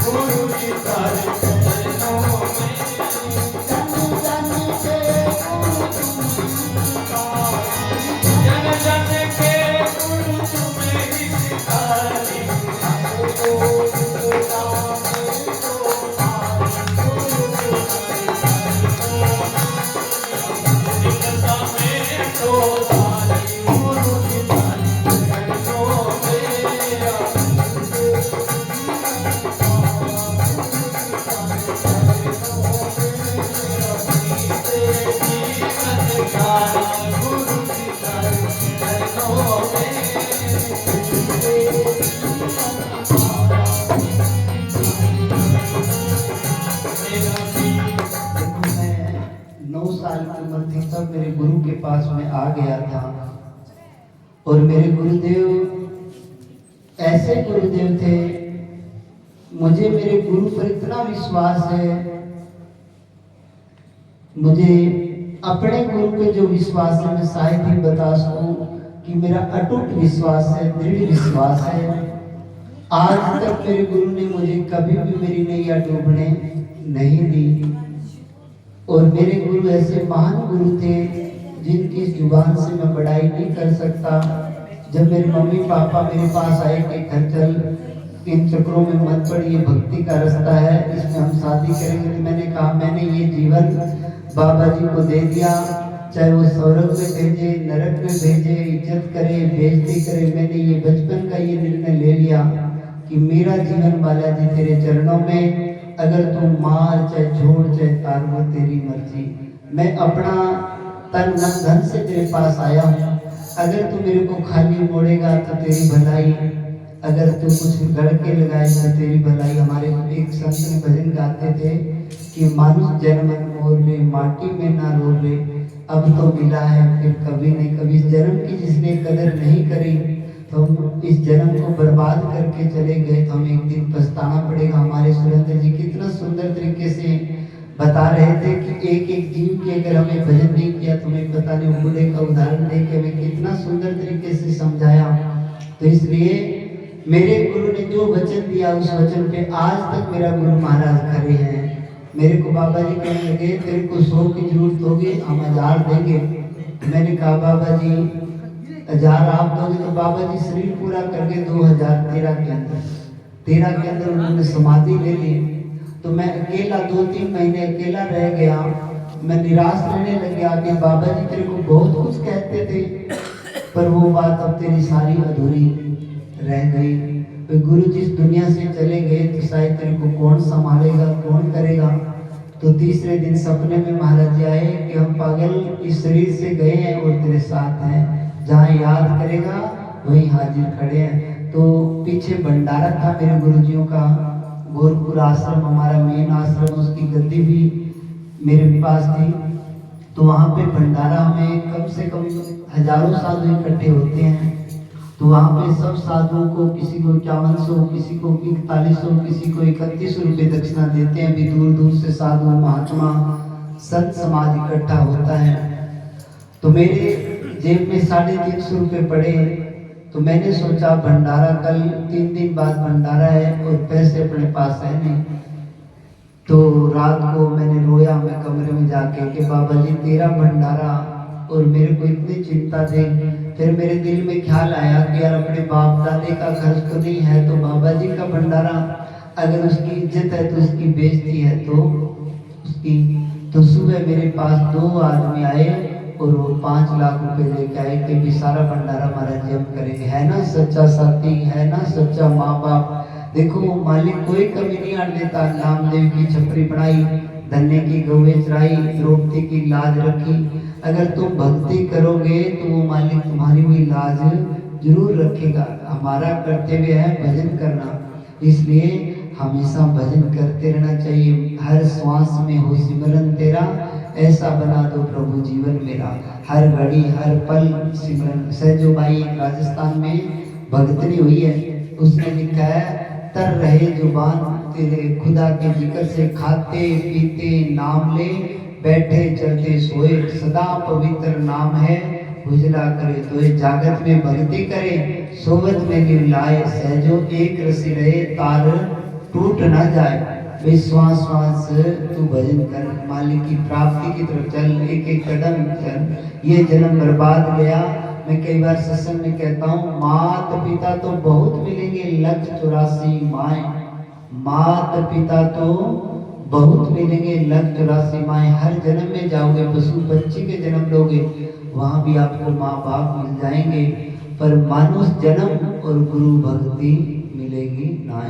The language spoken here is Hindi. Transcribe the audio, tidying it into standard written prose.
गुरु जी तारे चरणों में जन जन के गुरु तुम्हें ही सिखाए तब मेरे गुरु के पास में आ गया था और मेरे गुरुदेव ऐसे गुरुदेव थे, मुझे मेरे गुरु पर इतना विश्वास है, मुझे अपने गुरु पे जो विश्वास है मैं शायद ही बता सकूं कि मेरा अटूट विश्वास है, दृढ़ विश्वास है। आज तक मेरे गुरु ने मुझे कभी भी मेरी नैया डूबने नहीं दी और मेरे गुरु ऐसे महान गुरु थे जिनकी जुबान से मैं बड़ाई नहीं कर सकता। जब मेरे मम्मी पापा मेरे पास आए कि घर चल इन चक्रों में मत पड़, ये भक्ति का रास्ता है, इसमें हम शादी करेंगे, तो मैंने कहा मैंने ये जीवन बाबा जी को दे दिया, चाहे वो स्वर्ग में भेजे नरक में भेजे, इज्जत करे बेइज्जती करे, मैंने ये बचपन का ये निर्णय ले लिया कि मेरा जीवन बालाजी तेरे चरणों में, अगर तू मार चाहे छोड़ चाहे तार वो तेरी मर्जी। मैं अपना तन मन धन से तेरे पास आया हूँ, अगर तू मेरे को खाली मोड़ेगा तो तेरी भलाई, अगर तू कुछ गढ़ के लगाएगा तो तेरी भलाई। हमारे एक संत ने भजन गाते थे कि मानुष जन्म मोर ले माटी में ना रो ले, अब तो मिला है फिर कभी नहीं कभी। इस जन्म की जिसने कदर नहीं करी तो हम इस जन्म को बर्बाद करके चले गए तो हमें एक दिन पछताना पड़ेगा। हमारे सुरेंद्र जी कितना सुंदर तरीके से बता रहे थे कि एक एक जीव के अगर हमें भजन नहीं किया तो हमें पता नहीं, बूढ़े का उदाहरण दे के हमें कितना सुंदर तरीके से समझाया। तो इसलिए मेरे गुरु ने जो वचन दिया उस वचन पे आज तक मेरा गुरु महाराज खड़े हैं। मेरे को बाबा जी कहने लगे तेरे को 100 की जरूरत होगी, हम 1000 देंगे। मैंने कहा बाबा जी 1000 आप दोगे तो बाबा जी शरीर पूरा करके 2013 के अंदर उन्होंने समाधि ले ली। तो मैं अकेला 2-3 महीने अकेला रह गया, मैं निराश रहने लग गया कि बाबा जी तेरे को बहुत कुछ कहते थे पर वो बात अब तेरी सारी अधूरी रह गई। तो गुरु जिस दुनिया से चले गए तो शायद तेरे को कौन संभालेगा कौन करेगा। तो तीसरे दिन सपने में महाराज जी आए कि हम पागल इस शरीर से गए हैं और तेरे साथ हैं, जहाँ याद करेगा वहीं हाजिर खड़े हैं। तो पीछे भंडारा था मेरे गुरुजियों का, गोरखपुर आश्रम हमारा मेन आश्रम, उसकी गद्दी भी मेरे पास थी। तो वहाँ पे भंडारा में कम से कम हजारों साधु इकट्ठे होते हैं। तो वहाँ पे सब साधुओं को किसी को 5100, किसी को 4100, किसी को 3100 रुपये दक्षिणा देते हैं। अभी दूर दूर से साधु महात्मा संत समाज इकट्ठा होता है। तो मेरे जेब में 350 रुपये पड़े, तो मैंने सोचा भंडारा कल 3 दिन बाद भंडारा है और पैसे अपने पास है नहीं। तो रात को मैंने रोया मैं कमरे में जाके कि बाबा जी तेरा भंडारा और मेरे को इतनी चिंता थी। फिर मेरे दिल में ख्याल आया कि यार अपने बाप दादे का खर्च तो नहीं है, तो बाबा जी का भंडारा अगर उसकी इज्जत है तो उसकी बेइज्जती है तो उसकी। तो सुबह मेरे पास 2 आदमी आए और वो 5 लाख रुपए लेके आए कि भी सारा भंडारा महाराज जी हम करेंगे। है ना सच्चा साथी, है ना सच्चा माँ बाप। देखो मालिक कोई कमी नहीं आने देता। नामदेव की छपरी बनाई, धन्य की गौवे चराई, द्रौपदी की लाज रखी। अगर तुम भक्ति करोगे तो वो मालिक तुम्हारी भी लाज जरूर रखेगा। हमारा कर्तव्य है भजन करना, इसलिए हमेशा भजन करते रहना चाहिए। हर श्वास में हो सिमरन तेरा, ऐसा बना दो प्रभु जीवन मेरा। हर घड़ी हर पल सिमरन। सहजोबाई राजस्थान में भक्तनी हुई है, उसने लिखा है तर रहे जुबान तेरे खुदा के जिक्र से, खाते पीते नाम ले, बैठे चलते सोए, सदा पवित्र नाम है, उजला करे तो जागत में भक्ति करे, सोवत में लाए, सहजो एक रसी रहे तार टूट ना जाए। विश्वास श्वास तू भजन कर, मालिक की प्राप्ति की तरफ चल, एक एक कदम चल। ये जन्म बर्बाद गया। मैं कई बार सत्संग में कहता हूँ, मात पिता तो बहुत मिलेंगे, 184 माए। मात पिता तो बहुत मिलेंगे, 184 माए। हर जन्म में जाओगे, पशु पक्षी के जन्म लोगे, वहां भी आपको माँ बाप मिल जाएंगे, पर मानुष जन्म और गुरु भक्ति मिलेगी ना।